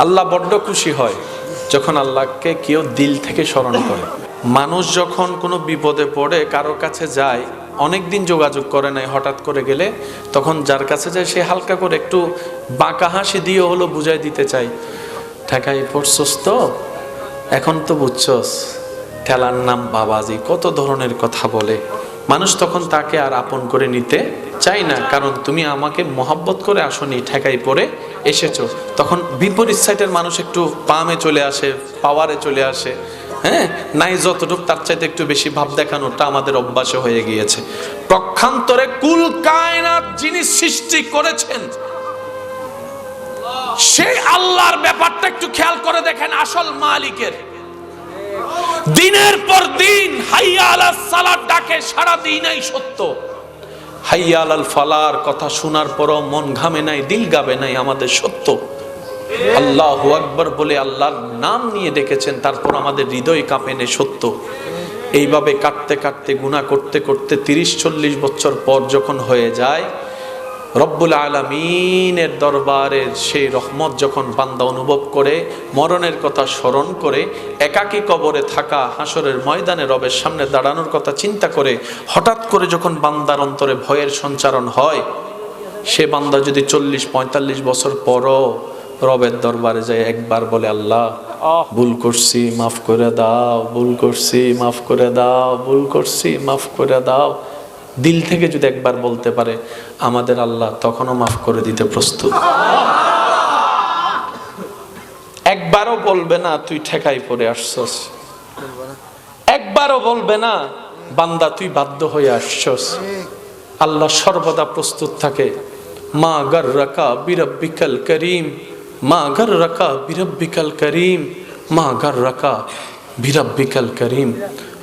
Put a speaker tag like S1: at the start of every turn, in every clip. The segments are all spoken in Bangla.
S1: আল্লাহ বড্ড খুশি হয় যখন আল্লাহকে কেউ দিল থেকে স্মরণ করে। মানুষ যখন কোনো বিপদে পড়ে কারোর কাছে যায়, অনেক দিন যোগাযোগ করে নাই, হঠাৎ করে গেলে তখন যার কাছে যায় সে হালকা করে একটু বাঁকা হাসি দিয়ে হলো বুঝাই দিতে চাই, ঠেকাই পড়ছস তো, এখন তো বুঝছস, ঠেলার নাম বাবাজি, কত ধরনের কথা বলে। মানুষ তখন তাকে আর আপন করে নিতে চাই না, কারণ তুমি আমাকে মহব্বত করে আসনি, ঠেকাই পড়ে এসেছো। তখন বিপরীত সাইডের মানুষ একটু পামে চলে আসে, পাওয়ারে চলে আসে। হ্যাঁ, নাই যতটুক তার চাইতে একটু বেশি ভাব দেখানোটা আমাদের অভ্যাসে হয়ে গিয়েছে। পক্ষান্তরে কুল কায়নাত যিনি সৃষ্টি করেছেন সেই আল্লাহর ব্যাপারটা একটু খেয়াল করে দেখেন। আসল মালিকের দিনের পর দিন হাইয়া আলাস সালাত ডাকে, সারা দিনই সত্য। হাইয়া আলাল ফালার কথা শোনার পরও মন ঘামে নাই, দিল গাবে নাই, আমাদের সত্য। আল্লাহু আকবার বলে আল্লাহর নাম নিয়ে ডেকেছেন, তারপর আমাদের হৃদয় কাঁপে নেই, সত্য। এইভাবে কাটতে কাটতে গুনাহ করতে করতে 30-40 বছর পর যখন হয়ে যায়, রব্বুল আলামিনের দরবারের সেই রহমত যখন বান্দা অনুভব করে, মরণের কথা স্মরণ করে, একাকী কবরে থাকা, হাসরের ময়দানে রবের সামনে দাঁড়ানোর কথা চিন্তা করে, হঠাৎ করে যখন বান্দার অন্তরে ভয়ের সঞ্চারণ হয়, সে বান্দা যদি 40-45 বছর পরও রবের দরবারে যায়, একবার বলে আল্লাহ ভুল করছি, মাফ করে দাও, ভুল করছি, মাফ করে দাও, ভুল করছি, মাফ করে দাও, দিল থেকে যদি একবার বলতে পারে, আমাদের আল্লাহ তখনও মাফ করে দিতে প্রস্তুত। একবারও বলবে না তুই ঠেকাই পড়ে আসছস, একবারও বলবে না বান্দা তুই বাধ্য হয়ে আসছস। আল্লাহ সর্বদা প্রস্তুত থাকে। মা গাররাকা বিরাব্বিকাল করিম, মা গাররাকা বিরাব্বিকাল করিম, মা গাররাকা বিরাব্বিকাল করিম।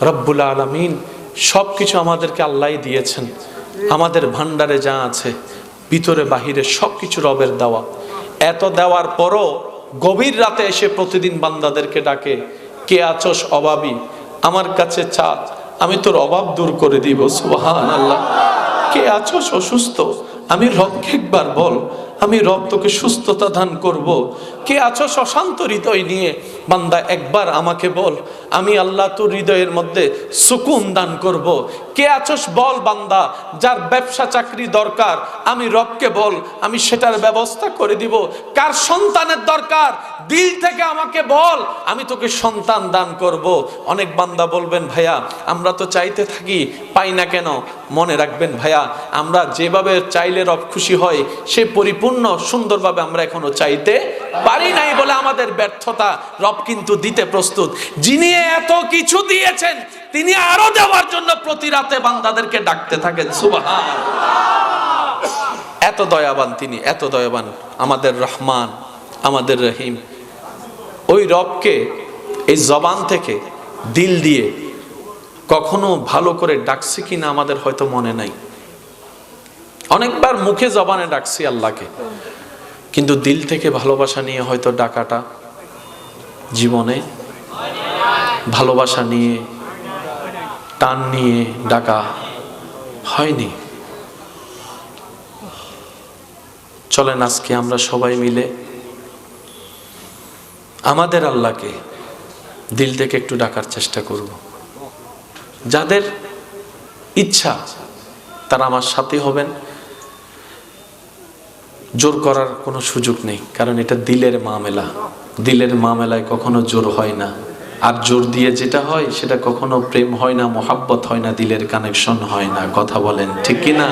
S1: রব্বুল আলামিন সবকিছু আমাদেরকে আল্লাহই দিয়েছেন। আমাদের ভান্ডারে যা আছে ভিতরে বাহিরে সবকিছু রবের দেওয়া। এত দেওয়ার পরও গভীর রাতে এসে প্রতিদিন বান্দাদেরকে ডাকে, কে আছোস অভাবী, আমার কাছে চা, আমি তোর অভাব দূর করে দিব। সুবহানাল্লাহ। কে আছোস অসুস্থ, আমি রবকে একবার বল, আমি রব তোকে সুস্থতা দান করব। কে আছোস অশান্ত হৃদয় নিয়ে, বান্দা একবার আমাকে বল, আমি আল্লাহ তোর হৃদয়ের মধ্যে সুকুন দান করব। কে আছোস বল বান্দা, যার ব্যবসা চাকরি দরকার, আমি রবকে বল, আমি সেটার ব্যবস্থা করে দিব। কার সন্তানের দরকার, দিল থেকে আমাকে বল, আমি তোকে সন্তান দান করব। অনেক বান্দা বলবেন, ভাইয়া আমরা তো চাইতে থাকি, পাই না কেন? মনে রাখবেন ভাইয়া, আমরা যেভাবে চাইলে রব খুশি হয় সে পরিপূর্ণ সুন্দরভাবে আমরা এখনো চাইতে পারি নাই বলে আমাদের ব্যর্থতা। রব কিন্তু দিতে প্রস্তুত। যিনি এত কিছু দিয়েছেন তিনি আরো দেওয়ার জন্য প্রতি রাতে বান্দাদেরকে ডাকতে থাকেন। সুবহানাল্লাহ। এত দয়াবান তিনি, এত দয়াবান আমাদের রহমান, আমাদের রহিম। ওই রবকে এই জবান থেকে দিল দিয়ে কখনো ভালো করে ডাকছি কিনা আমাদের হয়তো মনে নাই। অনেকবার মুখে জবানে ডাকছি আল্লাহকে, কিন্তু দিল থেকে ভালোবাসা নিয়ে হয়তো ডাকাটা জীবনে, ভালোবাসা নিয়ে টান নিয়ে ডাকা হয়নি। চলেন আজকে আমরা সবাই মিলে আমাদের আল্লাহকে দিল থেকে একটু ডাকার চেষ্টা করব। যাদের ইচ্ছা তারা আমার সাথে হবেন। জোর করার কোনো সুযোগ নেই, কারণ এটা দিলের মামলা। দিলের মামলায় কখনো জোর হয় না, আর জোর দিয়ে যেটা হয় সেটা কখনো প্রেম হয় না, মোহাব্বত হয় না, দিলের কানেকশন হয় না। কথা বলেন ঠিক কি না?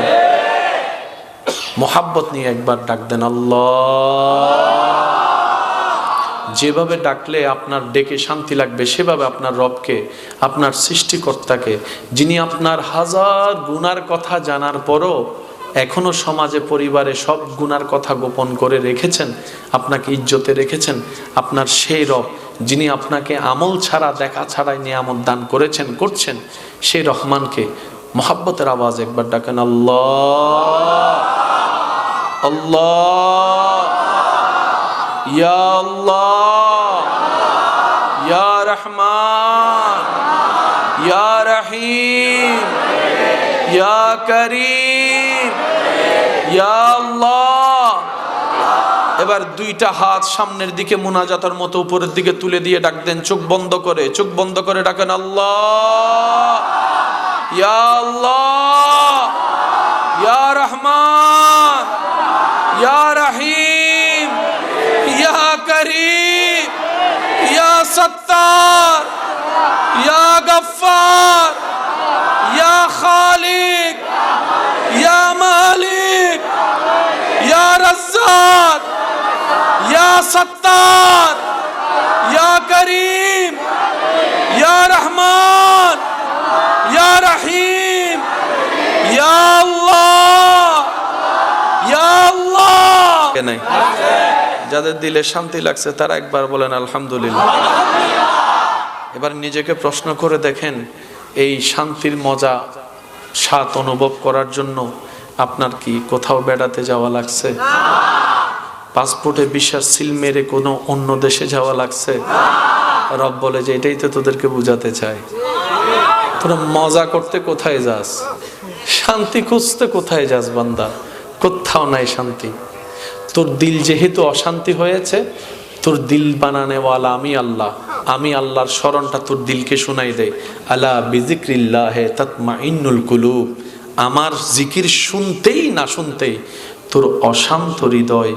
S1: মোহাব্বত নিয়ে একবার ডাক দেন আল্লাহ। যেভাবে ডাকলে আপনার ডেকে শান্তি লাগবে সেভাবে আপনার রবকে, আপনার সৃষ্টিকর্তাকে, যিনি আপনার হাজার গুনার কথা জানার পরও এখনো সমাজে পরিবারে সব গুনার কথা গোপন করে রেখেছেন, আপনাকে ইজ্জতে রেখেছেন, আপনার সেই রব যিনি আপনাকে আমল ছাড়া দেখা ছাড়াই নিয়ামত দান করেছেন, করছেন, সেই রহমানকে মোহাব্বতের আওয়াজ একবার ডাকেন আল্লাহ। আল্লাহ, ইয়া আল্লাহ, ইয়া রহমান, ইয়া রহিম, ইয়া করিম, ইয়া আল্লাহ। এবার এবার দুইটা হাত সামনের দিকে মুনাজাতের মতো উপরের দিকে তুলে দিয়ে ডাক দেন, চোখ বন্ধ করে ডাকেন, আল্লাহ ইয়া আল্লাহ ইয়া রহমান ইয়া রহিম ইয়া করিম ইয়া সত্তার ইয়া গফফার ইয়া খালিক ইয়া মালিক ইয়া রাজ্জাক ইয়া সত্তার ইয়া করিম ইয়া রহমান ইয়া রহিম ইয়া আল্লাহ ইয়া আল্লাহ। যাদের দিলে শান্তি লাগছে তারা একবার বলেন আলহামদুলিল্লাহ। এবার নিজেকে প্রশ্ন করে দেখেন, এই শান্তির মজা স্বাদ অনুভব করার জন্য আপনার কি কোথাও বেড়াতে যাওয়া লাগছে? পাসপোর্টে বিশ্বাস সিল মেরে কোনো অন্য দেশে যাওয়া লাগছে? রব বলে যে এটাই তো তোদেরকে বুঝাতে চাই, তোরা মজা করতে কোথায় যাস, শান্তি খুঁজতে কোথায় যাস বান্দা? কোথাও নাই শান্তি। তোর দিল যেহেতু অশান্তি হয়েছে, তোর দিল বানানেওয়ালা আমি আল্লাহ, আমি আল্লাহর স্মরণটা তোর দিলকে শোনাই দেয়। আলা বিযিক্রিল্লাহি তাতমাইন্নুল কুলুব, আমার জিকির শুনতেই না শুনতেই তোর অশান্ত হৃদয়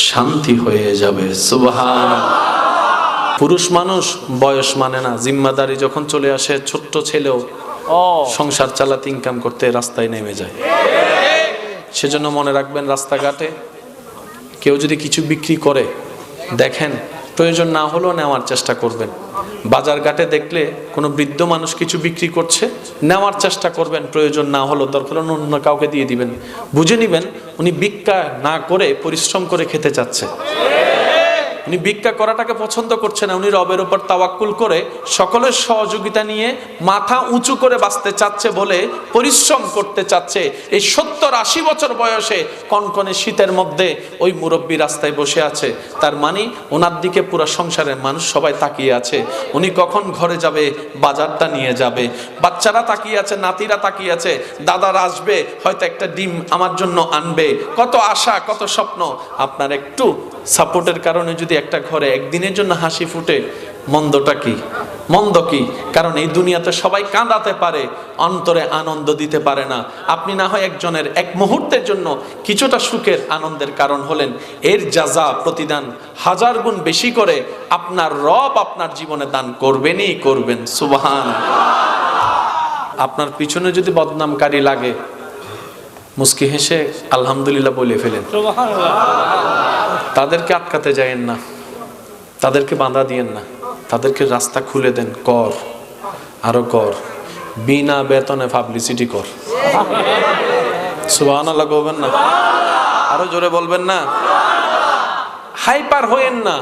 S1: শান্তি হয়ে যাবে। সুবহানাল্লাহ। পুরুষ মানুষ বয়স মানে না, জিম্মাদারি যখন চলে আসে ছোট্ট ছেলেও সংসার চালাতে ইনকাম করতে রাস্তায় নেমে যায়। সেজন্য মনে রাখবেন, রাস্তাঘাটে কেউ যদি কিছু বিক্রি করে দেখেন, প্রয়োজন না হলেও নেওয়ার চেষ্টা করবেন। বাজার ঘাটে দেখলে কোনো বৃদ্ধ মানুষ কিছু বিক্রি করছে, নেওয়ার চেষ্টা করবেন। প্রয়োজন না হলেও দরকার অন্য কাউকে দিয়ে দিবেন। বুঝে নিবেন উনি ভিক্ষা না করে পরিশ্রম করে খেতে চাচ্ছে, উনি ভিক্ষা করাটাকে পছন্দ করছে না, উনি রবের উপর তাওয়াক্কুল করে সকলের সহযোগিতা নিয়ে মাথা উঁচু করে বাঁচতে চাচ্ছে বলে পরিশ্রম করতে চাচ্ছে। এই 70-80 বছর বয়সে কনকনে শীতের মধ্যে ওই মুরব্বী রাস্তায় বসে আছে, তার মানে ওনার দিকে পুরো সংসারের মানুষ সবাই তাকিয়ে আছে। উনি কখন ঘরে যাবে, বাজারটা নিয়ে যাবে, বাচ্চারা তাকিয়ে আছে, নাতিরা তাকিয়ে আছে, দাদারা আসবে, হয়তো একটা ডিম আমার জন্য আনবে। কত আশা, কত স্বপ্ন। আপনার একটু সাপোর্টের কারণে যদি একটা ঘরে একদিনের জন্য হাসি ফুটে, মন্দটা কি? মন্দ কি? কারণ এই দুনিয়াতে সবাই কাঁদাতে পারে, অন্তরে আনন্দ দিতে পারে না। আপনি না হয় একজনের এক মুহূর্তের জন্য কিছুটা সুখের আনন্দের কারণ হলেন, এর জাযা প্রতিদান 1000 গুণ বেশি করে আপনার রব আপনার জীবনে দান করবেনই করবেন। সুবহানাল্লাহ। আপনার পিছনে যদি বদনামকারী লাগে, মুস্কি হেসে আলহামদুলিল্লাহ বলে ফেলেন। তাদেরকে আটকাতে যায়েন না, তাদেরকে বাধা দিয়েন না, তাদেরকে রাস্তা খুলে দেন। কর, আরো কর, বিনা বেতনে পাবলিসিটি কর। সুবহানাল্লাহ বলবেন না? আরো জোরে বলবেন না? হাইপার হইেন না।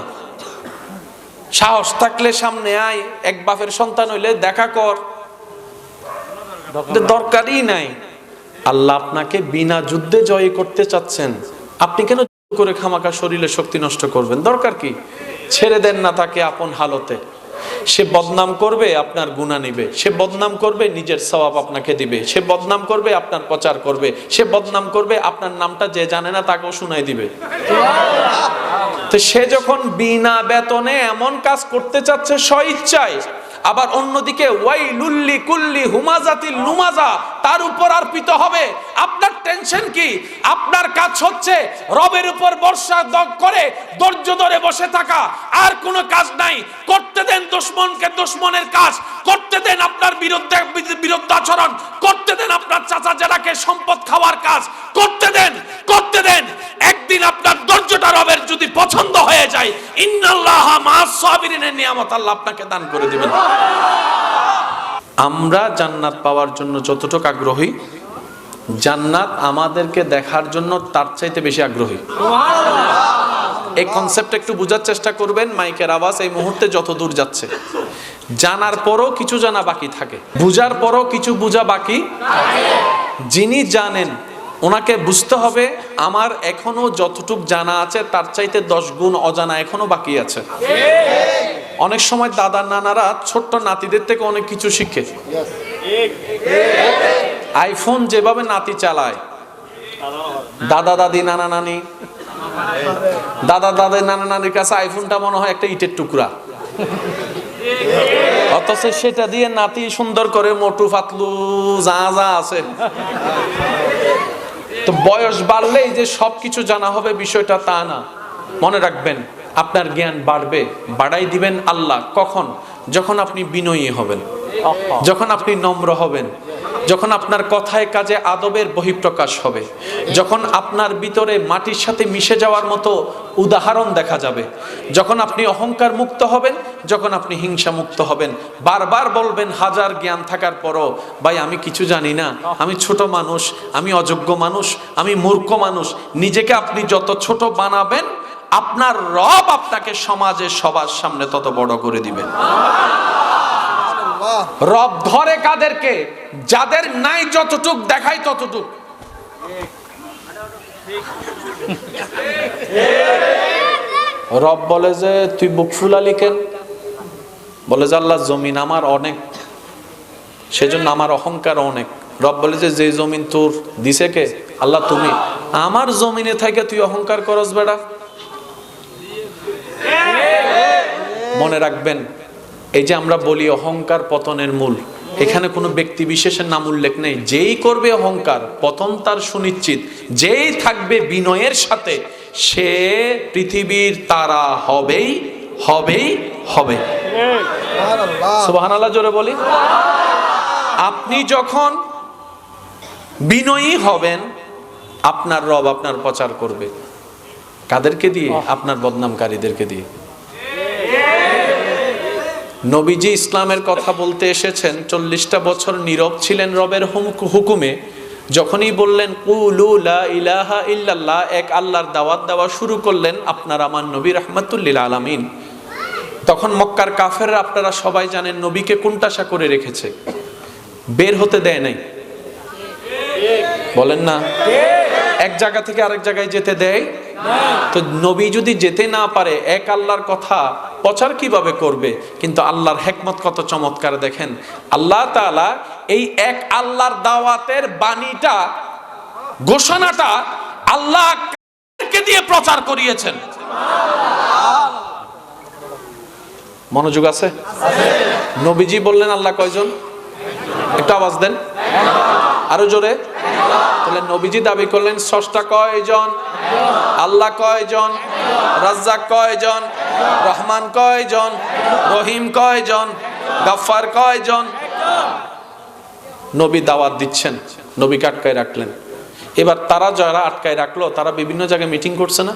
S1: সাহস থাকলে সামনে আয়, এক বাপের সন্তান হইলে দেখা কর, দরকারই নাই। আল্লাহ আপনাকে বিনা যুদ্ধে জয় করতে চাচ্ছেন, আপনি কেন করে খামাকা শরীরে শক্তি নষ্ট করবেন? দরকার কি? ছেড়ে দেন না তাকে আপন হালতে। সে বদনাম করবে, আপনার গুনাহ নিবে। সে বদনাম করবে, নিজের সওয়াব আপনাকে দিবে। সে বদনাম করবে, আপনার প্রচার করবে। সে বদনাম করবে, আপনার নামটা যে জানে না তাকেও শুনাই দিবে। তো সে যখন বিনা বেতনে এমন কাজ করতে চাচ্ছে স্বইচ্ছায়, আবার অন্যদিকে ওয়াইলুল লিকুল্লি হুমাজাতিল লুমাজা তার উপর অর্পিত হবে, আপনার টেনশন কি? আপনার কাজ হচ্ছে রবের উপর ভরসা করে ধৈর্য ধরে বসে থাকা, আর কোনো কাজ নাই। করতে দেন দুশমনকে দুশমনের কাজ, করতে দেন আপনার বিরুদ্ধাচরণ, করতে দেন আপনার চাচা জেরাকে সম্পদ খাওয়ার কাজ, করতে দেন। একদিন আপনার ধৈর্যটা রবের যদি পছন্দ হয়ে যায়, ইন্নাল্লাহা মা'আস সাবিরিনের নিয়ামত আল্লাহ আপনাকে দান করে দিবেন। আমরা জান্নাত পাওয়ার জন্য যতটুকু আগ্রহী, জান্নাত আমাদেরকে দেখার জন্য তার চাইতে বেশি আগ্রহী। এই কনসেপ্ট একটু বোঝার চেষ্টা করবেন। মাইকের আওয়াজ এই মুহূর্তে যত দূর যাচ্ছে, জানার পরও কিছু জানা বাকি থাকে, বুঝার পরও কিছু বুঝা বাকি। যিনি জানেন ওনাকে বুঝতে হবে আমার এখনো যতটুক জানা আছে তার চাইতে 10 গুণ অজানা এখনো বাকি আছে। অনেক সময় দাদা নানারা ছোট্ট নাতিদের থেকে অনেক কিছু শিখে। আইফোন যেভাবে নাতি চালায়, দাদা দাদি নানা নানি দাদা দাদা নানা নানির কাছে আইফোনটা মনে হয় একটা ইটের টুকরা, অথচ সেটা দিয়ে নাতি সুন্দর করে মোটু পাতলু যা যা আছে। তো বয়স বাড়লেই যে সবকিছু জানা হবে বিষয়টা তা না। মনে রাখবেন, আপনার জ্ঞান বাড়বে, বাড়াই দিবেন আল্লাহ। কখন? যখন আপনি বিনয়ী হবেন, যখন আপনি নম্র হবেন, যখন আপনার কথায় কাজে আদবের বহিঃপ্রকাশ হবে, যখন আপনার ভিতরে মাটির সাথে মিশে যাওয়ার মতো উদাহরণ দেখা যাবে, যখন আপনি অহংকার মুক্ত হবেন, যখন আপনি হিংসা মুক্ত হবেন। বারবার বলবেন হাজার জ্ঞান থাকার পরও, ভাই আমি কিছু জানি না, আমি ছোট মানুষ, আমি অযোগ্য মানুষ, আমি মূর্খ মানুষ। নিজেকে আপনি যত ছোট বানাবেন, আপনার রব আপনাকে সমাজে সবার সামনে তত বড় করে দিবেন। রব ধরে কাদেরকে? যাদের নাই যতটুক দেখায় ততটুক। রব বলে যে তুই বুক ফুলালি কেন? বলে যে আল্লাহ জমিন আমার অনেক, সেজন্য আমার অহংকার অনেক। রব বলে যে যে জমিন তোর দিছে কে? আল্লাহ তুমি। আমার জমিনে থেকে তুই অহংকার করস বেড়া। মনে রাখবেন, এই যে আমরা বলি অহংকার পতনের মূল, এখানে কোনো ব্যক্তি বিশেষের নাম উল্লেখ নেই। যেই করবে অহংকার, পতন তার সুনিশ্চিত। যেই থাকবে বিনয়ের সাথে, সে পৃথিবীর তারা হবেই হবেই হবে। সুবহানাল্লাহ জোরে বলি। আপনি যখন বিনয়ী হবেন, আপনার রব আপনার প্রচার করবে। কাদেরকে দিয়ে? আপনার বদনামকারীদেরকে দিয়ে। নবীজি ইসলামের কথা বলতে এসেছেন, 40টা বছর নীরব ছিলেন রবের হুকুমে। যখনই বললেন কুলু লা ইলাহা ইল্লাল্লাহ, এক আল্লাহর দাওয়াত দেওয়া শুরু করলেন, আপনার আমার নবী রাহমাতুল লিল আলামিন। তখন মক্কার কাফেররা, আপনারা সবাই জানেন, নবীকে কুণ্ঠাসা করে রেখেছে, বের হতে দেয় নাই। বলেন না? এক জায়গা থেকে আরেক জায়গায় যেতে দেয়। তো নবী যদি যেতে না পারে, এক আল্লাহর কথা প্রচার কিভাবে করবে? কিন্তু আল্লাহর হিকমত কত চমৎকার দেখেন। আল্লাহ তাআলা এই এক আল্লাহর দাওয়াতের বাণীটা, ঘোষণাটা আল্লাহকে দিয়ে প্রচার করিয়েছেন। মনোযোগ আছে? নবীজি বললেন আল্লাহ কয়জন? একটু আওয়াজ দেন, আরো জোরে। তাহলে নবীজি দাবি করলেন স্রষ্টা কয়জন? আল্লাহ কয়জন? রাজ্জাক কয়জন? রহমান কয়জন? রহিম কয়জন? গাফফার কয়জন? নবী দাওয়াত দিচ্ছেন, নবীকে আটকায় রাখলেন। এবার তারা যারা আটকায় রাখলো, তারা বিভিন্ন জায়গায় মিটিং করছে না?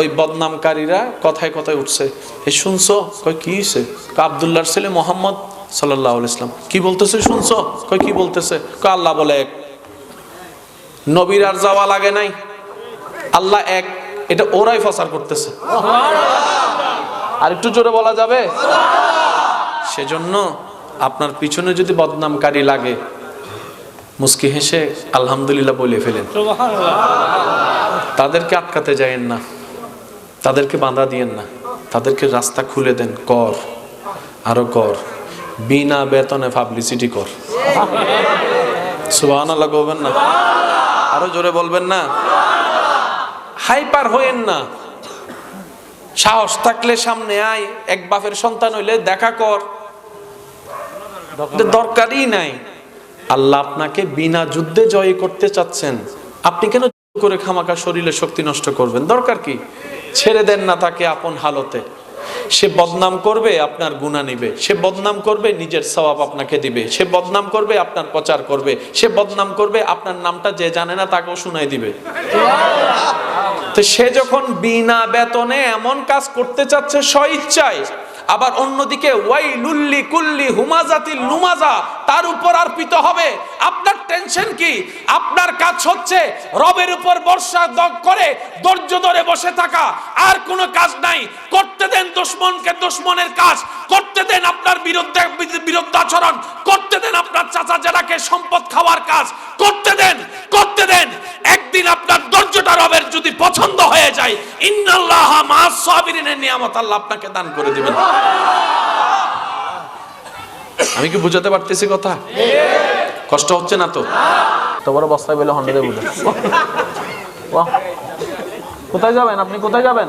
S1: ওই বদনামকারীরা কথায় কথায় উঠছে, এ শুনছো? কই কি হইছে? আব্দুল্লাহর ছেলে মোহাম্মদ সাল্লাল্লাহু আলাইহি ওয়াসাল্লাম কি বলতেছে শুনছো? কই কি বলতেছে? কই আল্লাহ বলে এক। নবীর আর যাওয়া লাগে নাই, আল্লাহ এক, এটা ওরাই প্রচার করতেছে। আর একটু জোরে বলা যাবে? সেজন্য আপনার পিছনে যদি বদনামকারী লাগে, মুস্কি হেসে আলহামদুলিল্লাহ বলে ফেলেন। তাদেরকে আটকাতে যায়েন না, তাদেরকে বাধা দিয়েন না, তাদেরকে রাস্তা খুলে দেন। কর, আরো কর, বিনা বেতনে পাবলিসিটি কর। সুবহানাল্লাহ বলবেন না? আরো জোরে বলবেন না? হাইপার হইেন না। সাহস থাকলে সামনে আয়, এক বাপের সন্তান হইলে দেখা কর, দরকারই নাই। আল্লাহ আপনাকে বিনা যুদ্ধে জয় করতে চাচ্ছেন, আপনি কেন করে খামাকা শরীরে শক্তি নষ্ট করবেন? দরকার কি? ছেড়ে দেন না তাকে আপন হালতে। সে বদনাম করবে, আপনার গুনাহ নিবে। সে বদনাম করবে, নিজের সওয়াব আপনাকে দিবে। সে বদনাম করবে, আপনার প্রচার করবে। সে বদনাম করবে, আপনার নামটা যে জানে না তাকেও শুনাই দিবে। তো সে যখন বিনা বেতনে এমন কাজ করতে চাচ্ছে স্বইচ্ছায়, আবার অন্যদিকে ওয়াইলুল লিকুল্লি হুমাজাতিল লুমাজা, তার উপর অর্পিত হবে। আপনার টেনশন কি? আপনার কাজ হচ্ছে রবের উপর ভরসা করে ধৈর্য ধরে বসে থাকা, আর কোনো কাজ নাই। করতে দেন দুশমনকে দুশমনের কাজ, করতে দেন আপনার বিরুদ্ধাচরণ, করতে দেন আপনার চাচা জেরাকে সম্পদ খাওয়ার কাজ, করতে দেন, করতে দেন। একদিন আপনার ধৈর্যটা রবের যদি পছন্দ হয়ে যায়, ইন্নাল্লাহা মা'আস সাবিরিনের নিয়ামত আল্লাহ আপনাকে দান করে দিবেন। আমি কি বুঝাতে পারতেছি কথা? কষ্ট হচ্ছে না তো? তো বড় বস্তায় বলে হন্ডে বুঝা। কোথায় যাবেন আপনি? কোথায় যাবেন?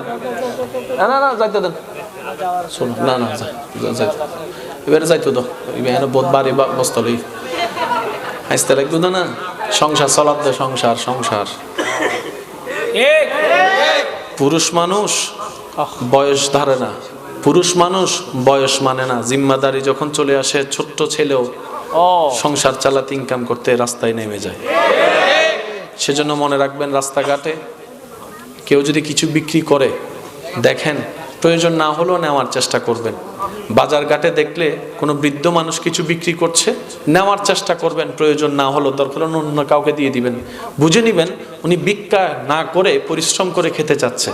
S1: না না যাইতে দেন, শোনো না না যাইতে এবারে যাইতো তো এখানে বোধ বাড়ি বস্তলেই হাসতে লাগতো না। সংসার চলার দে, সংসার সংসার। পুরুষ মানুষ বয়স ধরে না, পুরুষ মানুষ বয়স মানে না। জিম্মাদারি যখন চলে আসে, ছোট্ট ছেলেও সংসার চালাতে, ইনকাম করতে রাস্তায় নেমে যায়। সেজন্য মনে রাখবেন, রাস্তাঘাটে কেউ যদি কিছু বিক্রি করে দেখেন, প্রয়োজন না হলেও নেওয়ার চেষ্টা করবেন। বাজার ঘাটে দেখলে কোনো বৃদ্ধ মানুষ কিছু বিক্রি করছে, নেওয়ার চেষ্টা করবেন। প্রয়োজন না হলেও দরকার অন্য কাউকে দিয়ে দিবেন। বুঝে নিবেন উনি ভিক্ষা না করে পরিশ্রম করে খেতে চাচ্ছে।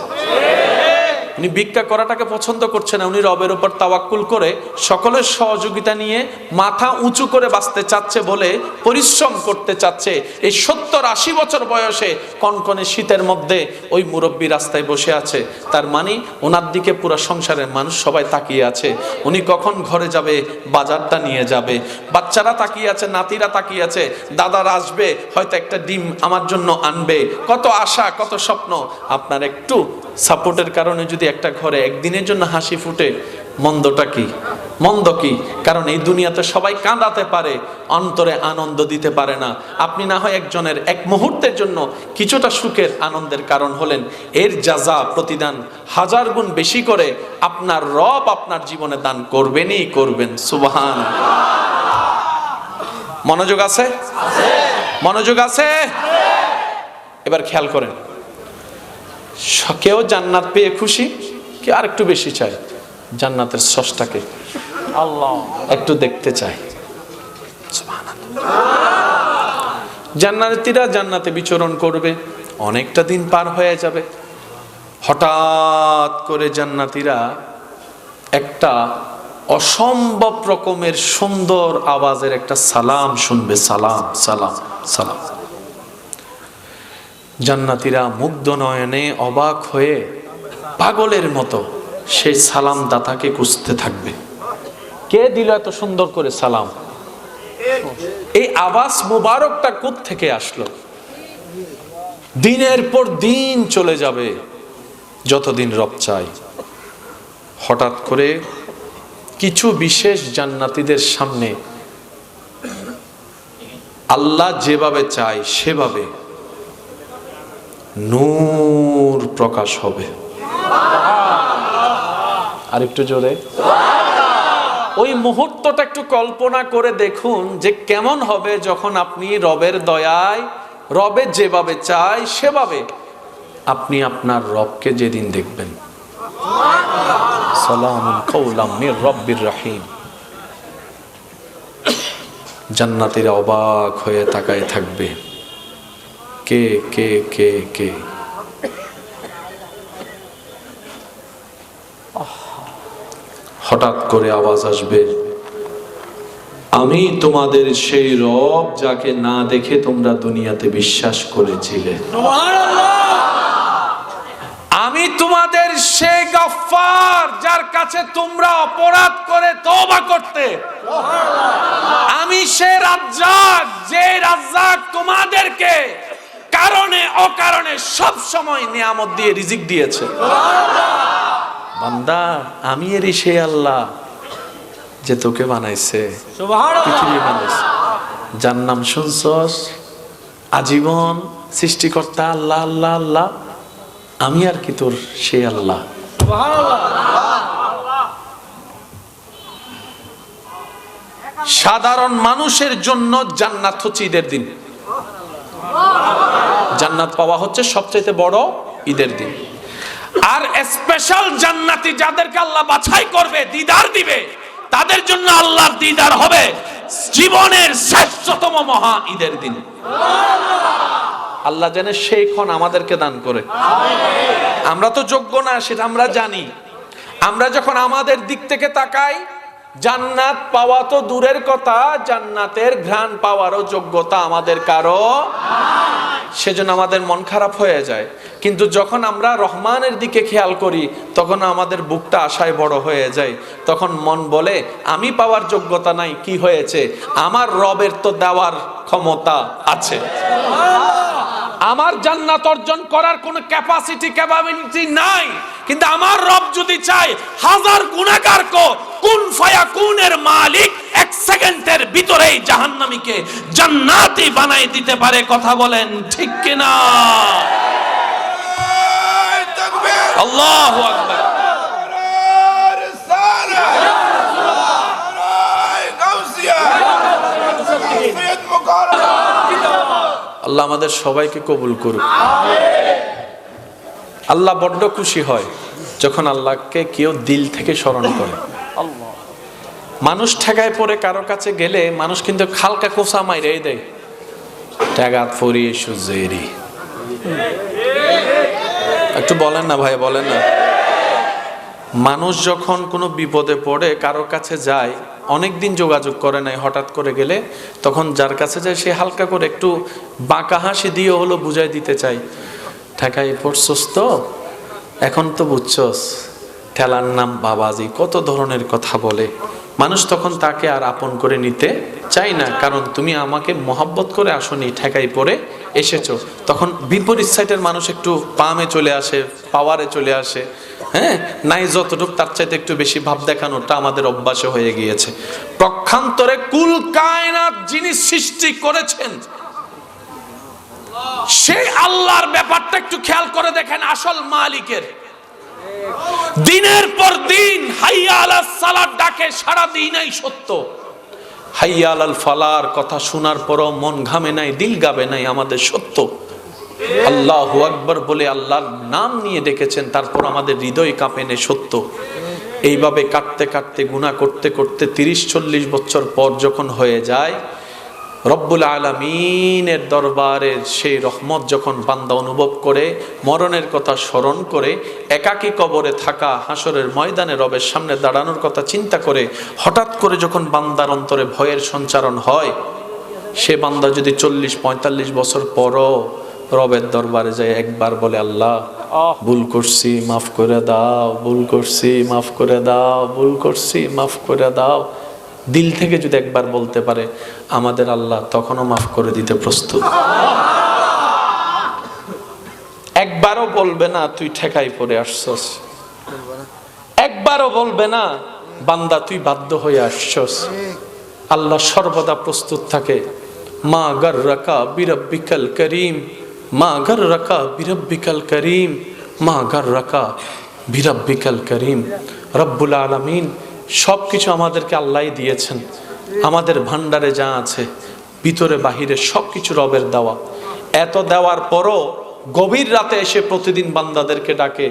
S1: উনি ভিক্ষা করাটাকে পছন্দ করছে না, উনি রবের উপর তাওয়াক্কুল করে সকলের সহযোগিতা নিয়ে মাথা উঁচু করে বাঁচতে চাচ্ছে বলে পরিশ্রম করতে চাচ্ছে। এই 70-80 বছর বয়সে কনকনে শীতের মধ্যে ওই মুরব্বী রাস্তায় বসে আছে। তার মানে ওনার দিকে পুরো সংসারের মানুষ সবাই তাকিয়ে আছে। উনি কখন ঘরে যাবে, বাজারটা নিয়ে যাবে। বাচ্চারা তাকিয়ে আছে, নাতিরা তাকিয়ে আছে, দাদারা আসবে, হয়তো একটা ডিম আমার জন্য আনবে। কত আশা, কত স্বপ্ন। আপনার একটু সাপোর্টের কারণে যদি একটা ঘরে একদিনের জন্য হাসি ফুটে, মন্দটা কি? মন্দ কি? কারণ এই দুনিয়াতে সবাই কাঁদাতে পারে, অন্তরে আনন্দ দিতে পারে না। আপনি না হয় একজনের এক মুহূর্তের জন্য কিছুটা সুখের আনন্দের কারণ হলেন, এর যাজা প্রতিদান 1000 গুণ বেশি করে আপনার রব আপনার জীবনে দান করবেনই করবেন। সুবহান। মনোযোগ আছে? মনোযোগ আছে? এবার খেয়াল করেন, কেউ জান্নাত পেয়ে খুশি, কেউ আর একটু বেশি চায় জান্নাতের স্রষ্টাকে আল্লাহ একটু দেখতে চায়। জান্নাতীরা জান্নাতে বিচরণ করবে, অনেকটা দিন পার হয়ে যাবে। হঠাৎ করে জান্নাতীরা একটা অসম্ভব রকমের সুন্দর আওয়াজের একটা সালাম শুনবে। সালাম সালাম সালাম। জান্নাতীরা মুগ্ধ নয়নে অবাক হয়ে পাগলের মতো সেই সালাম দাতাকে খুঁজতে থাকবে। কে দিল এত সুন্দর করে সালাম? এই আওয়াজ মুবারকটা কোথা থেকে আসলো? দিনের পর দিন চলে যাবে, যতদিন রব চাই। হঠাৎ করে কিছু বিশেষ জান্নাতীদের সামনে আল্লাহ যেভাবে চায় সেভাবে নূর প্রকাশ হবে। আর একটু জোরে। ওই মুহূর্তটা একটু কল্পনা করে দেখুন যে কেমন হবে যখন আপনি রবের দয়ায়, রবে যেভাবে চায় সেভাবে আপনি আপনার রবকে যেদিন দেখবেন। সালামুন কাওলাম মির রব্বির রহিম। জান্নাতীরা অবাক হয়ে তাকায় থাকবে, কে কে কে কে? হঠাৎ করে আওয়াজ আসবে, আমি তোমাদের সেই রব যাকে না দেখে তোমরা দুনিয়াতে বিশ্বাস করেছিলে। আমি তোমাদের সেই গফফার যার কাছে তোমরা অপরাধ করে তওবা করতে। আমি সেই রাজ্জাক, যে রাজ্জাক তোমাদেরকে কারণে অকারণে সব সময় নিয়ামত দিয়ে রিজিক দিয়েছে। বান্দা, আমি এরই সেই আল্লাহ যে তোকে বানাইছে, পৃথিবী বানাইছে। যার নাম শুনছস আজীবন, সৃষ্টিকর্তা আল্লাহ আল্লাহ আল্লাহ। আমি আর কি তোর সেই আল্লাহ। সাধারণ মানুষের জন্য জান্নাত হচ্ছে ঈদের দিন। জান্নাত পাওয়া হচ্ছে সবচেয়ে বড় ঈদের দিন। আর স্পেশাল জান্নাতি যাদেরকে আল্লাহ বাছাই করবে, দিদার দিবে, তাদের জন্য আল্লাহর দিদার হবে জীবনের শ্রেষ্ঠতম মহা ঈদের দিন। আল্লাহ জানে সেই ক্ষণ আমাদেরকে দান করে। আমরা তো যোগ্য না সেটা আমরা জানি। আমরা যখন আমাদের দিক থেকে তাকাই, জান্নাত পাওয়া তো দূরের কথা, জান্নাতের ঘ্রাণ পাওয়ারও যোগ্যতা আমাদের কারো। সেজন্য আমাদের মন খারাপ হয়ে যায়। কিন্তু যখন আমরা রহমানের দিকে খেয়াল করি, তখন আমাদের বুকটা আশায় বড় হয়ে যায়। তখন মন বলে, আমি পাওয়ার যোগ্যতা নাই, কি হয়েছে? আমার রবের তো দেওয়ার ক্ষমতা আছে। আমার জান্নাত অর্জন করার কোনো ক্যাপাবিলিটি নাই, কিন্তু আমার রব যদি চায় হাজার গুনাহগার কুন ফায়াকুনের মালিক এক সেকেন্ডের ভিতরেই জাহান্নামীকে জান্নাতি বানাই দিতে পারে। কথা বলেন ঠিক কিনা? আল্লাহু আকবার। আল্লাহ আমাদের সবাইকে কবুল করুক। আল্লাহ বড্ড খুশি হয় যখন আল্লাহকে কেউ দিল থেকে স্মরণ করে। মানুষ ঠেকায় পড়ে কারো কাছে গেলে মানুষ কিন্তু খালকা কোসা মাইরাই দেয়, ঠেগাত ফরি সুজেরি। একটু বলেন না ভাই, বলেন না। মানুষ যখন কোনো বিপদে পড়ে কারো কাছে যায়, অনেকদিন যোগাযোগ করে নাই, হঠাৎ করে গেলে তখন যার কাছে যায় সে হালকা করে একটু বাঁকা হাসি দিয়ে হলো বুঝাই দিতে চাই, ঠেকাই পড়ছস তো, এখন তো বুঝছস, ঠেলার নাম বাবাজি, কত ধরনের কথা বলে। মানুষ তখন তাকে আর আপন করে নিতে চাই না, কারণ তুমি আমাকে মহব্বত করে আসনি, ঠেকাই পড়ে এসেছো। তখন বিপরীত সাইডের মানুষ একটু পামে চলে আসে, পাওয়ারে চলে আসে। হ্যাঁ, নাই যতটুক তার চাইতে একটু বেশি ভাব দেখানোটা আমাদের অভ্যাসে হয়ে গিয়েছে। পক্ষান্তরে কুল কায়নাত যিনি সৃষ্টি করেছেন সেই আল্লাহর ব্যাপারটা একটু খেয়াল করে দেখেন। আসল মালিকের দিনের পর দিন হাইয়া আলাস সালাত ডাকে, সারা দিনই সত্য। হাইয়া আলাল ফালার কথা শোনার পরও মন ঘামে নাই, দিল গাবে নাই, আমাদের সত্য। আল্লাহু আকবার বলে আল্লাহর নাম নিয়ে ডেকেছেন, তারপর আমাদের হৃদয় কাঁপে নেই, সত্য। এইভাবে কাটতে কাটতে গুনাহ করতে করতে 30-40 বছর পর যখন হয়ে যায়, রব্বুল আলামিনের দরবারের সেই রহমত যখন বান্দা অনুভব করে, মরণের কথা স্মরণ করে, একাকী কবরে থাকা, হাসরের ময়দানে রবের সামনে দাঁড়ানোর কথা চিন্তা করে, হঠাৎ করে যখন বান্দার অন্তরে ভয়ের সঞ্চারণ হয়, সে বান্দা যদি 40-45 বছর পরও রবের দরবারে যায়, একবার বলে আল্লাহ ভুল করছি মাফ করে দাও, ভুল করছি মাফ করে দাও, ভুল করছি মাফ করে দাও, দিল থেকে যদি একবার বলতে পারে, আমাদের আল্লাহ তখনও মাফ করে দিতে প্রস্তুত। একবারও বলবে না তুই ঠেকাই পড়ে আসছস, একবারও বলবে না বান্দা তুই বাধ্য হয়ে আসছস। আল্লাহ সর্বদা প্রস্তুত থাকে। মা গাররাকা বিরাব্বিকাল করিম, মা গাররাকা বিরাব্বিকাল করিম, মা গাররাকা বিরাব্বিকাল করিম। রব্বুল আলামিন সবকিছু আমাদেরকে আল্লাহই দিয়েছেন। আমাদের ভান্ডারে যা আছে ভিতরে বাহিরে সবকিছু রবের দেওয়া। এত দেওয়ার পরও গভীর রাতে এসে প্রতিদিন বান্দাদেরকে ডাকে,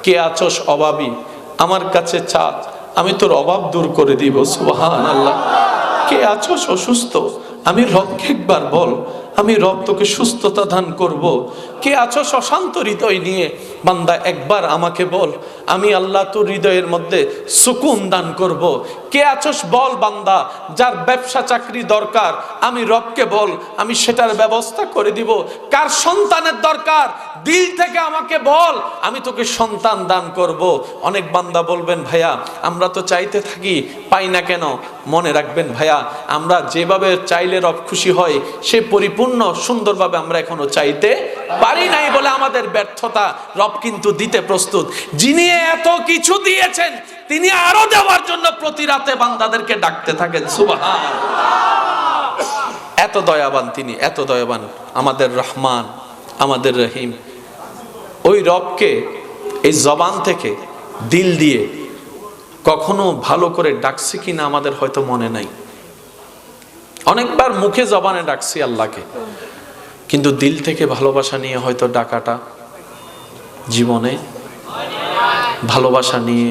S1: কে আছোস অভাবী, আমার কাছে চা, আমি তোর অভাব দূর করে দিব। সুবহানাল্লাহ। কে আছোস অসুস্থ, আমি রবকে একবার বল, আমি রব তোকে সুস্থতা দান করব। কে আছোস অশান্ত হৃদয় নিয়ে, বান্দা একবার আমাকে বল, আমি আল্লাহ তোর হৃদয়ের মধ্যে সুকুন দান করব। কে আছোস বল বান্দা, যার ব্যবসা চাকরি দরকার, আমি রবকে বল, আমি সেটার ব্যবস্থা করে দিব। কার সন্তানের দরকার, দিল থেকে আমাকে বল, আমি তোকে সন্তান দান করব। অনেক বান্দা বলবেন, ভাইয়া আমরা তো চাইতে থাকি, পাই না কেন? মনে রাখবেন ভাইয়া, আমরা যেভাবে চাইলে রব খুশি হয় সে পরিপূর্ণ সুন্দরভাবে আমরা এখনো চাইতে পারি নাই বলে আমাদের ব্যর্থতা। রব কিন্তু দিতে প্রস্তুত। যিনি এত কিছু দিয়েছেন তিনি আরো দেওয়ার জন্য প্রতি রাতে বান্দাদেরকে ডাকতে থাকেন। সুবহানাল্লাহ। এত দয়াবান তিনি, এত দয়াবান, আমাদের রহমান, আমাদের রহিম। ওই রবকে এই জবান থেকে দিল দিয়ে কখনো ভালো করে ডাকছি কিনা আমাদের হয়তো মনে নাই। অনেকবার মুখে জবানে ডাকছি আল্লাহকে, কিন্তু দিল থেকে ভালোবাসা নিয়ে হয়তো ডাকাটা জীবনে, ভালোবাসা নিয়ে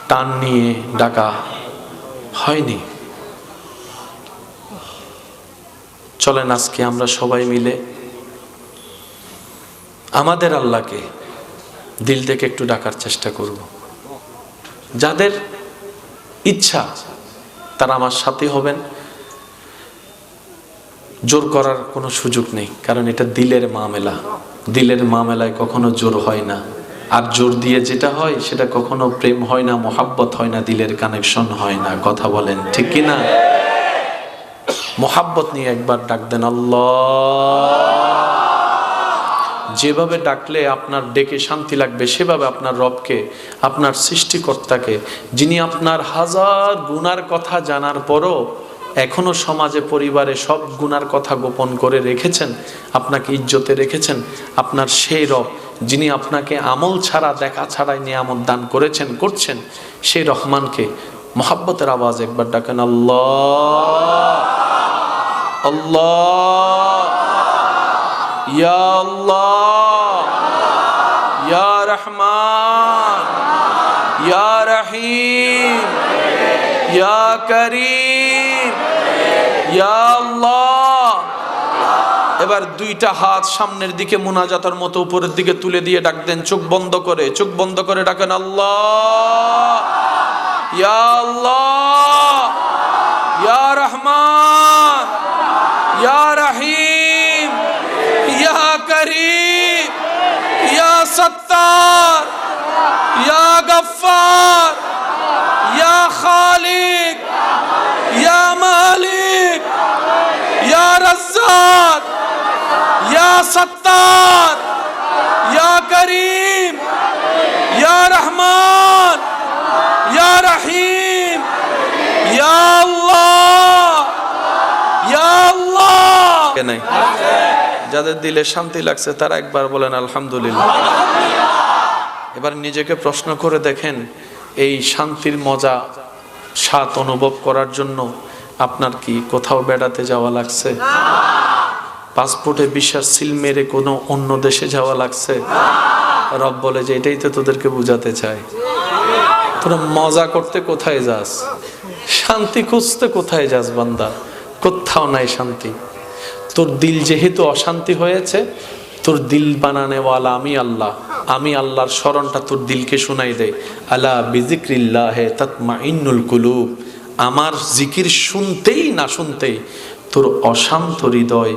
S1: টান নিয়ে ডাকা হয়নি। চলেন আজকে আমরা সবাই মিলে আমাদের আল্লাহকে দিল থেকে একটু ডাকার চেষ্টা করব। যাদের ইচ্ছা তারা আমার সাথে হবেন। জোর করার কোনো সুযোগ নেই, কারণ এটা দিলের মামলা। দিলের মামলায় কখনো জোর হয় না, আর জোর দিয়ে যেটা হয় সেটা কখনো প্রেম হয় না, মোহাব্বত হয় না, দিলের কানেকশন হয় না। কথা বলেন ঠিক কি না? মোহাব্বত নিয়ে একবার ডাক দেন আল্লাহ। যেভাবে ডাকলে আপনার ডেকে শান্তি লাগবে সেভাবে আপনার রবকে, আপনার সৃষ্টিকর্তাকে, যিনি আপনার হাজার গুনার কথা জানার পরও এখনো সমাজে পরিবারে সব গুনার কথা গোপন করে রেখেছেন, আপনাকে ইজ্জতে রেখেছেন, আপনার সেই রব যিনি আপনাকে আমল ছাড়া দেখা ছাড়াই নিয়ামত দান করেছেন, করছেন, সেই রহমানকে মোহাব্বতের আওয়াজ একবার ডাকেন, আল্লাহ আল্লাহ, ইয়া আল্লাহ, ইয়া রহমান, ইয়া রহিম, ইয়া করিম, ইয়া আল্লাহ। এবার দুইটা হাত সামনের দিকে মুনাজাতের মতো উপরের দিকে তুলে দিয়ে ডাক দেন, চোখ বন্ধ করে ডাকেন, আল্লাহ, ইয়া আল্লাহ, ইয়া রহমান, ইয়া রহিম, ইয়া করিম, ইয়া সত্তার, ইয়া গফফার, ইয়া খালিক, ইয়া মালিক, ইয়া রাজ্জাক, ইয়া সত্তার, ইয়া করিম, ইয়া রহমান, ইয়া রহিম, ইয়া আল্লাহ, ইয়া আল্লাহ। যাদের দিলে শান্তি লাগছে তারা একবার বলেন আলহামদুলিল্লাহ। এবার নিজেকে প্রশ্ন করে দেখেন, এই শান্তির মজা স্বাদ অনুভব করার জন্য আপনার কি কোথাও বেড়াতে যাওয়া লাগছে? পাসপোর্টে ভিসার সিল মেরে কোনো অন্য দেশে যাওয়া লাগছে? রব বলে যে এটাই তো তোদেরকে বুঝাতে চাই, তোরা মজা করতে কোথায় যাস, শান্তি খুঁজতে কোথায় যাস বান্দা? কোথাও নাই শান্তি। তোর দিল যেহেতু অশান্তি হয়েছে, তোর দিল বানানেওয়ালা আমি আল্লাহ, আমি আল্লাহর স্মরণটা তোর দিলকে শোনাই দেয়। আলা বিজিক্রিল্লাহে তাতমাইন্নুল কুলুব, আমার জিকির শুনতেই না শুনতেই তোর অশান্ত হৃদয়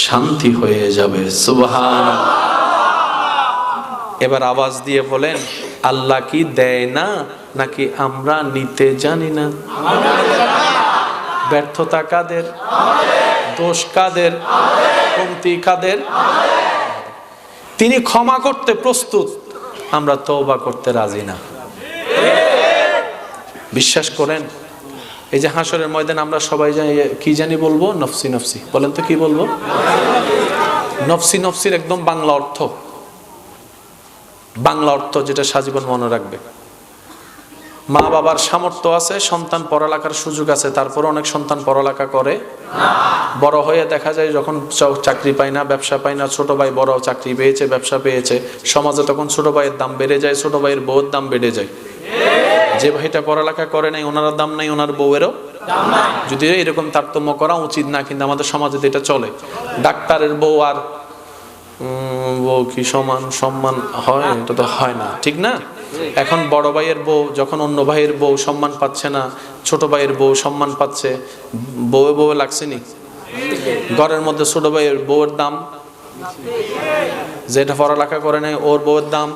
S1: শান্তি হয়ে যাবে। সুবহানাল্লাহ। এবার আওয়াজ দিয়ে বলেন, আল্লাহ কি দেয় না নাকি আমরা নিতে জানি না? ব্যর্থতা কাদের? দোষ কাদের? কমতি কাদের? তিনি ক্ষমা করতে প্রস্তুত, আমরা তওবা করতে রাজি না। বিশ্বাস করেন, এই যে হাসরের ময়দানে আমরা সবাই জানি কি জানি বলবো, নফসি নফসি। বলেন তো কি বলবো? নফসি নফসির একদম বাংলা অর্থ যেটা সাজীবন মনে রাখবে। মা বাবার সামর্থ্য আছে, সন্তান পড়ালেখার সুযোগ আছে, তারপর অনেক সন্তান পড়ালেখা করে বড় হয়ে দেখা যায় যখন চাকরি পায় না, ব্যবসা পায় না, ছোট ভাই বড় চাকরি পেয়েছে, ব্যবসা পেয়েছে, সমাজে তখন ছোট ভাইয়ের দাম বেড়ে যায়, ছোট ভাইয়ের বউয়ের দাম বেড়ে যায়। যে ভাইটা পড়ালেখা করে নাই ওনার দাম নাই, ওনার বউয়েরও যদিও এরকম তারতম্য করা উচিত না, কিন্তু আমাদের সমাজে এটা চলে। ডাক্তারের বউ আর বউ কি সমান সম্মান হয়? এটা তো হয় না, ঠিক না? এখন বড় ভাইয়ের বউ যখন অন্য ভাইয়ের বউ সম্মান পাচ্ছে না, ছোট ভাইয়ের বউ সম্মান পাচ্ছে, বউয়ে লাগছে নি? ঘরের মধ্যে ছোট ভাইয়ের বউয়ের দাম, যেটা পড়ালেখা করে নাই ওর বউয়ের দাম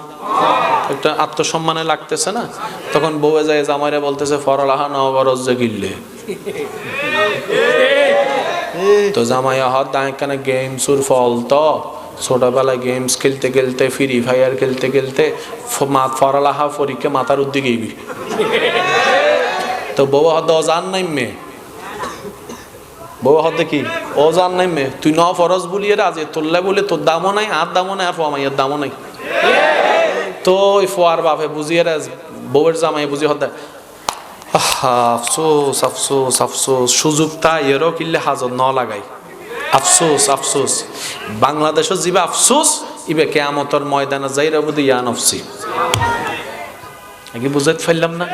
S1: একটা আত্মসম্মানে লাগতেছে না? তখন বউয়ে যায় জামাইরা বলতেছে পড়ালেখা না গরজ যে গিললে, তো জামাই হাত দাঁড়ায় গেমসুর ফল তো ছোটবেলায় গেমস খেলতে খেলতে, ফ্রি ফায়ার খেলতে খেলতে পড়ালেখা পরীক্ষা মাথার উদ্দিকে গেবি, তো বউ হাত অজান নাই মে, বউ হাত দেখি অজান নাই মে, তুই ন ফরজ বলিয়ে রাজে তোল্লা বলে তোর দামও নাই, আর দামও নাই, আর ফমাইয়ের দামও নাই। তো ওই ফোয়ার বাপে বুঝিয়ে রাজ বউয়ের জামাই বুঝিয়ে হত আফসোস আফসোস আফসোস, সুযোগ তা এরও কিনলে হাজর ন লাগাই, আফসোস আফসোস। বাংলাদেশও যাবে আফসোস, ইবে কিয়ামতের ময়দানে যাইরা বুঝি ইয়া নফসি। কি বুঝাইতে পারলাম না?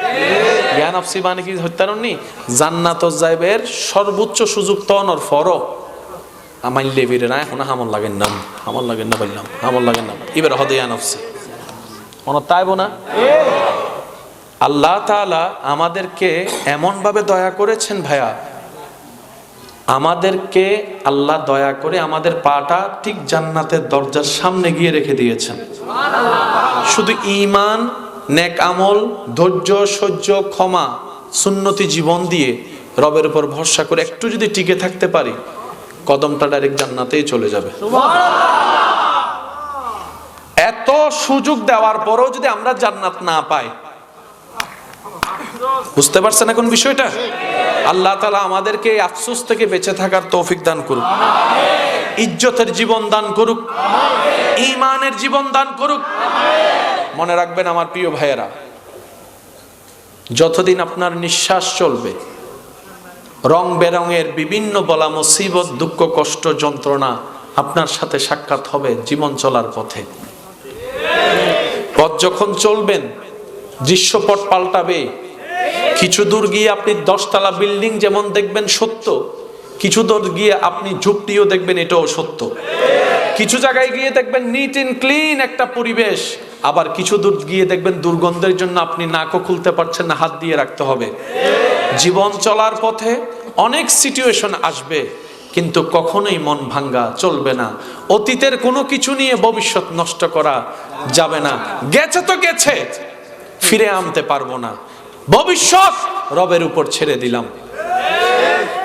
S1: ইয়া নফসি মানে কি হত্যারণনি? জান্নাত যাইবের সর্বোচ্চ সুযোগ তো অনর ফরো আমার লেবিরে না, এখন হামল লাগেন না, হামল লাগেন না বললাম, হামল লাগেন না, এবার হদে ইয়া নফসি অনর তাইব না। আল্লাহ তাআলা আমাদেরকে এমন ভাবে দয়া করেছেন ভাইয়া, আমাদেরকে আল্লাহ দয়া করে আমাদের পাটা ঠিক জান্নাতের দরজার সামনে গিয়ে রেখে দিয়েছেন। শুধু ঈমান, নেক আমল, ধৈর্য, সহ্য, ক্ষমা, সুন্নতি জীবন দিয়ে রবের উপর ভরসা করে একটু যদি টিকে থাকতে পারি, কদমটা ডাইরেক্ট জান্নাতেই চলে যাবে। এত সুযোগ দেওয়ার পরেও যদি আমরা জান্নাত না পাই, বুঝতে পারছেন এখন বিষয়টা? আল্লাহ তাআলা আমাদেরকে এই আফসোস থেকে বেঁচে থাকার তৌফিক দান করুক, ইজ্জতের জীবন দান করুক, ঈমানের জীবন দান করুক। মনে রাখবেন আমার প্রিয় ভাইয়েরা, যতদিন আপনার নিঃশ্বাস চলবে, রং বেরঙের বিভিন্ন বলা মুসিবত, দুঃখ, কষ্ট, যন্ত্রণা আপনার সাথে সাক্ষাৎ হবে জীবন চলার পথে। পথ যখন চলবেন, দৃশ্যপট পাল্টাবে। কিছু দূর গিয়ে আপনি 10 তলা বিল্ডিং যেমন দেখবেন সত্য, কিছু দূর গিয়ে আপনি ঝুপড়িও দেখবেন, এটাও সত্য। কিছু জায়গায় গিয়ে দেখবেন নিট এন্ড ক্লিন একটা পরিবেশ, আবার কিছু দূর গিয়ে দেখবেন দুর্গন্ধের জন্য আপনি নাকও খুলতে পারছেন না, হাত দিয়ে রাখতে হবে। জীবন চলার পথে অনেক সিচুয়েশন আসবে, কিন্তু কখনোই মন ভাঙ্গা চলবে না। অতীতের কোনো কিছু নিয়ে ভবিষ্যৎ নষ্ট করা যাবে না। গেছে তো গেছে, ফিরে আনতে পারবো না। ভবিষ্যৎ রবের উপর ছেড়ে দিলাম।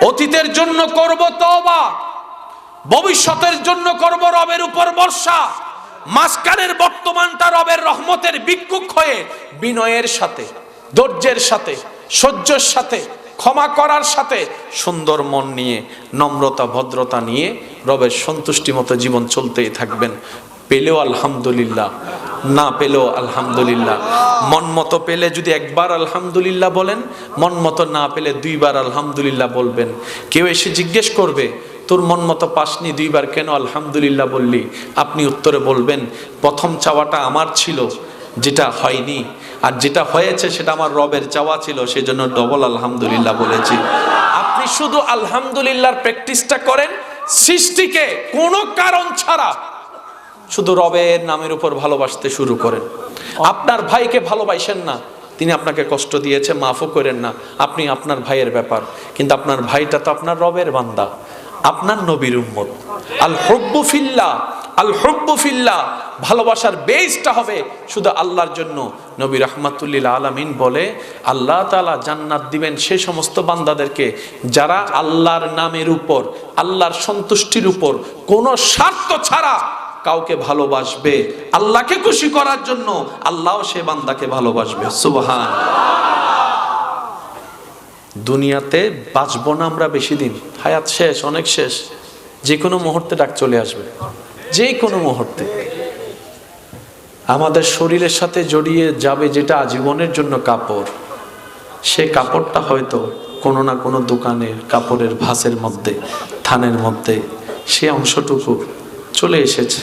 S1: অতীতের জন্য করব তওবা, ভবিষ্যতের জন্য করব রবের উপর ভরসা। মাঝখানের বর্তমানটা রবের রহমতের ভিক্ষুক হয়ে বিনয়ের সাথে, ধৈর্যের সাথে, সহ্যের সাথে, ক্ষমা করার সাথে, সুন্দর মন নিয়ে, নম্রতা, ভদ্রতা নিয়ে রবের সন্তুষ্টি মতো জীবন চলতেই থাকবেন। পেলেও আলহামদুলিল্লাহ, না পেলেও আলহামদুলিল্লাহ। মন মতো পেলে যদি একবার আলহামদুলিল্লাহ বলেন, মন মতো না পেলে 2 বার আলহামদুলিল্লাহ বলবেন। কেউ এসে জিজ্ঞেস করবে, তোর মন মতো পাসনি, 2 বার কেন আলহামদুলিল্লাহ বললি? আপনি উত্তরে বলবেন, প্রথম চাওয়াটা আমার ছিল, যেটা হয়নি, আর যেটা হয়েছে সেটা আমার রবের চাওয়া ছিল, সেজন্য ডবল আলহামদুলিল্লাহ বলেছি। আপনি শুধু আলহামদুলিল্লাহর প্র্যাকটিসটা করেন, সৃষ্টিকে কোনো কারণ ছাড়া শুধু রবের নামের উপর ভালোবাসতে শুরু করেন। আপনার ভাইকে ভালোবাসেন না, তিনি আপনাকে কষ্ট দিয়েছে, মাফও করেন না, আপনি আপনার ভাইয়ের ব্যাপার, কিন্তু আপনার ভাইটা তো আপনার রবের বান্দা, আপনার নবীর উম্মত। আল হুব্বু ফিল্লাহ, আল হুব্বু ফিল্লাহ, ভালোবাসার বেসটা হবে শুধু আল্লাহর জন্য। নবী রাহমাতুল্লিল আলামিন বলে, আল্লাহ তাআলা জান্নাত দিবেন সে সমস্ত বান্দাদেরকে যারা আল্লাহর নামের উপর, আল্লাহর সন্তুষ্টির উপর কোনো স্বার্থ ছাড়া কাউকে ভালোবাসবে আল্লাহকে খুশি করার জন্য, আল্লাহও সে বান্দাকে ভালোবাসবে। সুবহান। দুনিয়াতে বাঁচবো না আমরা বেশি দিন, হায়াত শেষ, অনেক শেষ। যে কোনো মুহূর্তে ডাক চলে আসবে, যে কোনো মুহূর্তে। আমাদের শরীরের সাথে জড়িয়ে যাবে যেটা আজীবনের জন্য কাপড়, সে কাপড়টা হয়তো কোনো না কোনো দোকানের কাপড়ের ভাঁজের মধ্যে, থানের মধ্যে সে অংশটুকু চলে এসেছে,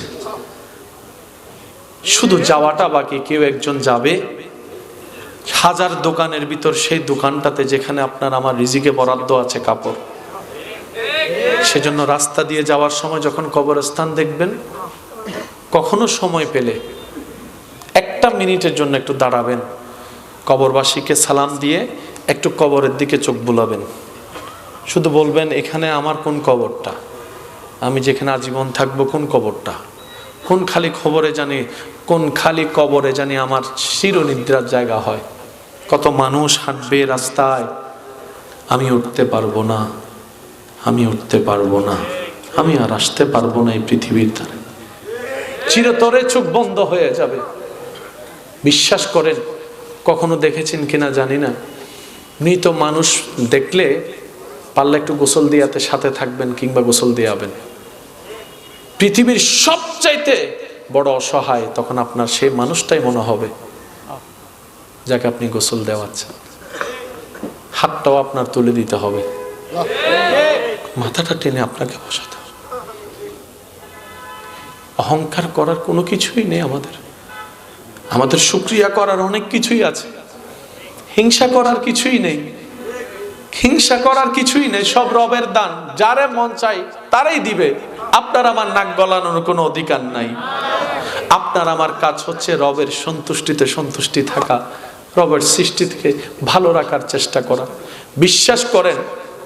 S1: শুধু যাওয়াটা বাকি। কেউ একজন যাবে 1000 দোকানের ভিতর সেই দোকানটাতে যেখানে আপনার আমার রিজিকে বরাদ্দ আছে কাপড়। সেজন্য রাস্তা দিয়ে যাওয়ার সময় যখন কবরস্থান দেখবেন, কখনো সময় পেলে 1 মিনিটের জন্য একটু দাঁড়াবেন, কবরবাসীকে সালাম দিয়ে একটু কবরের দিকে চোখ বুলাবেন, শুধু বলবেন, এখানে আমার কোন কবরটা, আমি যেখানে আজীবন থাকবো কোন কবরটা, কোন খালি খবরে জানি, কোন খালি কবরে জানি আমার চিরনিদ্রার জায়গা হয়। কত মানুষ হাঁটবে রাস্তায়, আমি উঠতে পারবো না, আমি উঠতে পারবো না, আমি আর আসতে পারবো না এই পৃথিবীর ধারে, চিরতরে চোখ বন্ধ হয়ে যাবে। বিশ্বাস করেন, কখনো দেখেছেন কিনা জানি না, মৃত মানুষ দেখলে পারলে একটু গোসল দিয়াতে সাথে থাকবেন, কিংবা গোসল দিয়াবেন। পৃথিবীর সবচাইতে বড় অসহায় তখন আপনার সেই মানুষটাই মনে হবে যাকে আপনি গোসল দেওয়াচ্ছেন। হাতটাও আপনার তুলে দিতে হবে, মাথাটা টেনে আপনাকে বসাতে হবে। অহংকার করার কোনো কিছুই নেই আমাদের, আমাদের শুকরিয়া করার অনেক কিছুই আছে। হিংসা করার কিছুই নেই, হিংসা করার কিছুই নেই, সব রবের দান, যারে মন চাই তারাই দিবে। আপনার আমার নাক গলানোর কোনো অধিকার নাই। আপনার আমার কাজ হচ্ছে রবের সন্তুষ্টিতে সন্তুষ্টি থাকা, রবের সৃষ্টিকে ভালো রাখার চেষ্টা করা। বিশ্বাস করেন,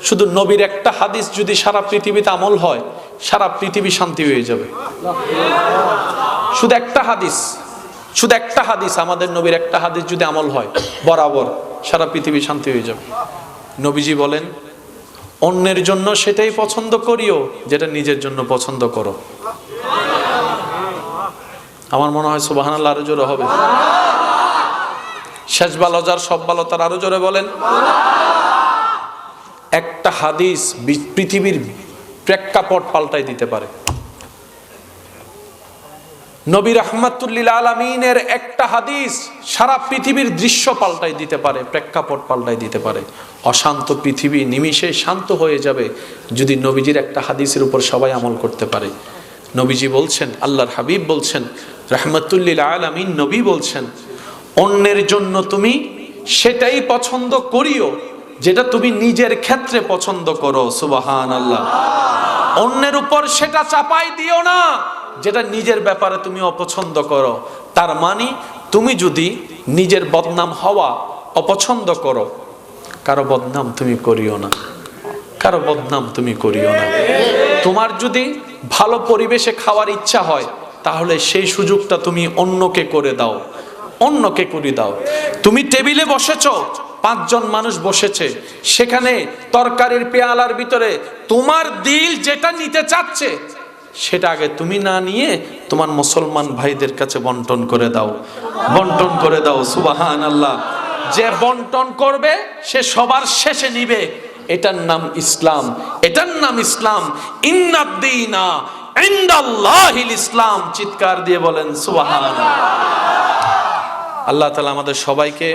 S1: শুধু নবীর একটা হাদিস যদি সারা পৃথিবীতে আমল হয়, সারা পৃথিবী শান্তি হয়ে যাবে। শুধু একটা হাদিস, শুধু একটা হাদিস, আমাদের নবীর একটা হাদিস যদি আমল হয়, বরাবর সারা পৃথিবী শান্তি হয়ে যাবে। নবীজি বলেন, অন্যের জন্য সেটাই পছন্দ করিও যেটা নিজের জন্য পছন্দ করো। আমার মনে হয় সুবহানাল্লাহ আরো জোরে হবে। শেষ ভালো যার সব ভালো তার, আরো জোরে বলেন। একটা হাদিস পৃথিবীর প্রেক্ষাপট পাল্টাই দিতে পারে। নবী রাহমাতুল লিল আলামিনের একটা হাদিস সারা পৃথিবীর দৃশ্য পাল্টাই দিতে পারে, প্রেক্ষাপট পাল্টাই দিতে পারে। অশান্ত পৃথিবী নিমিষে শান্ত হয়ে যাবে যদি নবীজির একটা হাদিসের উপর সবাই আমল করতে পারে। নবীজি বলছেন, আল্লাহর হাবিব বলছেন, রাহমাতুল লিল আলামিন নবী বলছেন, অন্যের জন্য তুমি সেটাই পছন্দ করিও যেটা তুমি নিজের ক্ষেত্রে পছন্দ করো। সুবহানাল্লাহ। অন্যের উপর সেটা চাপাই দিও না যেটা নিজের ব্যাপারে তুমি অপছন্দ করো। তার মানে তুমি যদি নিজের বদনাম হওয়া অপছন্দ করো, কারো বদনাম তুমি করিও না, কারো বদনাম তুমি করিও না। তোমার যদি ভালো পরিবেশে খাওয়ার ইচ্ছা হয় তাহলে সেই সুযোগটা তুমি অন্যকে করে দাও, অন্যকে করে দাও। তুমি টেবিলে বসেছো, 5 জন মানুষ বসেছে, সেখানে তরকারির পেয়ালার ভিতরে তোমার দিল যেটা নিতে চাচ্ছে সেটা আগে তুমি না নিয়ে তোমার মুসলমান ভাইদের কাছে বন্টন করে দাও, বন্টন করে দাও। সুবহানাল্লাহ। যে বন্টন করবে সে সবার শেষে নিবে, এটার নাম ইসলাম, এটার নাম ইসলাম। ইন্নাদ-দীনা ইনদাল্লাহিল ইসলাম। চিৎকার দিয়ে বলেন সুবহানাল্লাহ। আল্লাহ তাআলা আমাদের সবাইকে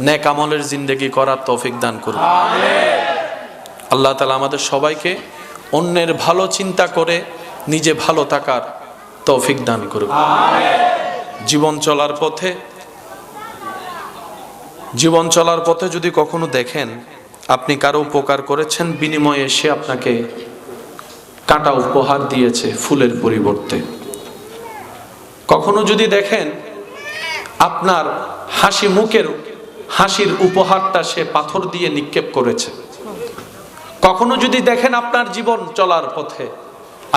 S1: নেক আমলের জিন্দেগি করার তৌফিক দান করুন। আল্লাহ তাআলা আমাদের সবাইকে অন্যের ভালো চিন্তা করে নিজে ভালো থাকার তৌফিক দান করুন। জীবন চলার পথে যদি কখনো দেখেন আপনি কারো উপকার করেছেন, বিনিময়ে সে আপনাকে কাঁটা উপহার দিয়েছে ফুলের পরিবর্তে, কখনো যদি দেখেন আপনার হাসি মুখের হাসির উপহারটা সে পাথর দিয়ে নিক্ষেপ করেছে, কখনো যদি দেখেন আপনার জীবন চলার পথে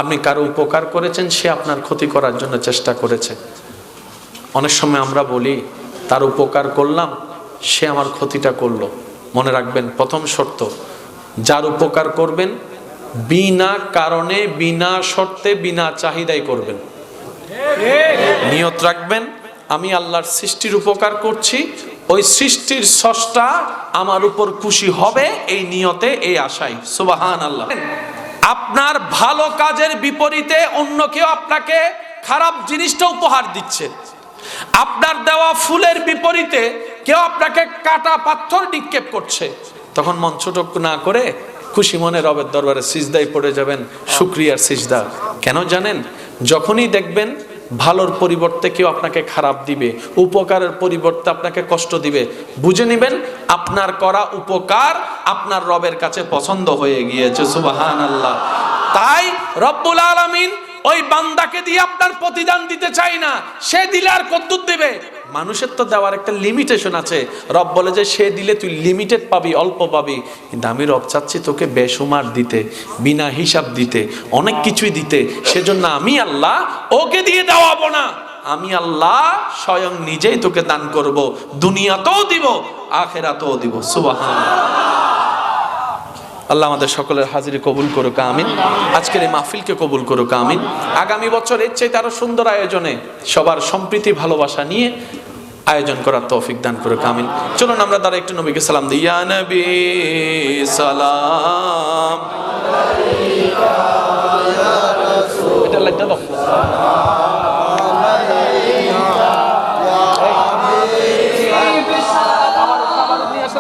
S1: আপনি কারো উপকার করেছেন, সে আপনার ক্ষতি করার জন্য চেষ্টা করেছে। অনেক সময় আমরা বলি তার উপকার করলাম, সে আমার ক্ষতিটা করলো। মনে রাখবেন, প্রথম শর্ত, যার উপকার করবেন বিনা কারণে, বিনা শর্তে, বিনা চাহিদায় করবেন। নিয়ত রাখবেন আমি আল্লাহর সৃষ্টির উপকার করছি, ওই সৃষ্টির স্রষ্টা আমার উপর খুশি হবে, এই নিয়তে, এই আশায়। সুবহানাল্লাহ। আপনার ভালো কাজের বিপরীতে অন্য কেউ আপনাকে খারাপ জিনিসটা উপহার দিচ্ছে, আপনার দেওয়া ফুলের বিপরীতে কেউ আপনাকে কাটা পাথর নিক্ষেপ করছে, তখন মন ছোট না করে খুশি মনে রবের দরবারে সিজদায় পড়ে যাবেন, শুকরিয়ার সিজদা। কেন জানেন? যখনই দেখবেন ভালোর পরিবর্তে কেউ আপনাকে খারাপ দিবে, উপকারের পরিবর্তে আপনাকে কষ্ট দিবে, বুঝে নেবেন আপনার করা উপকার আপনার রবের কাছে পছন্দ হয়ে গিয়েছে। সুবহানাল্লাহ। তাই রব্বুল আলামিন ওই বান্দাকে দিয়ে আপনার প্রতিদান দিতে চাই না, সে দিলে আর কদ্দুর দেবে। মানুষের তো দেওয়ার একটা লিমিটেশন আছে। রব বলে যে সে দিলে তুই লিমিটেড পাবি, অল্প পাবি, কিন্তু আমি রব চাচ্ছি তোকে বেসুমার দিতে, বিনা হিসাব দিতে, অনেক কিছুই দিতে। সেজন্য আমি আল্লাহ ওকে দিয়ে দেওয়াবো না, আমি আল্লাহ স্বয়ং নিজেই তোকে দান করব, দুনিয়াতেও দিব, আখিরাতেও দিব। সুবহানাল্লাহ। আল্লাহ আমাদের সকলের হাজিরি কবুল করুক, আমিন। আজকের এই মাহফিলকে কবুল করুক, আমিন। আগামী বছর এর চাইতে আরো সুন্দর আয়োজনে সবার সম্প্রীতি ভালোবাসা নিয়ে আয়োজন করার তৌফিক দান করুক, আমিন। চলুন আমরা দ্বারা একটু নবীকে সালাম দিই। ইয়া নবী সালাম আলাইকা ইয়া রাসূল। এটা লাগতে দাও। আমার নিয়ে আসো।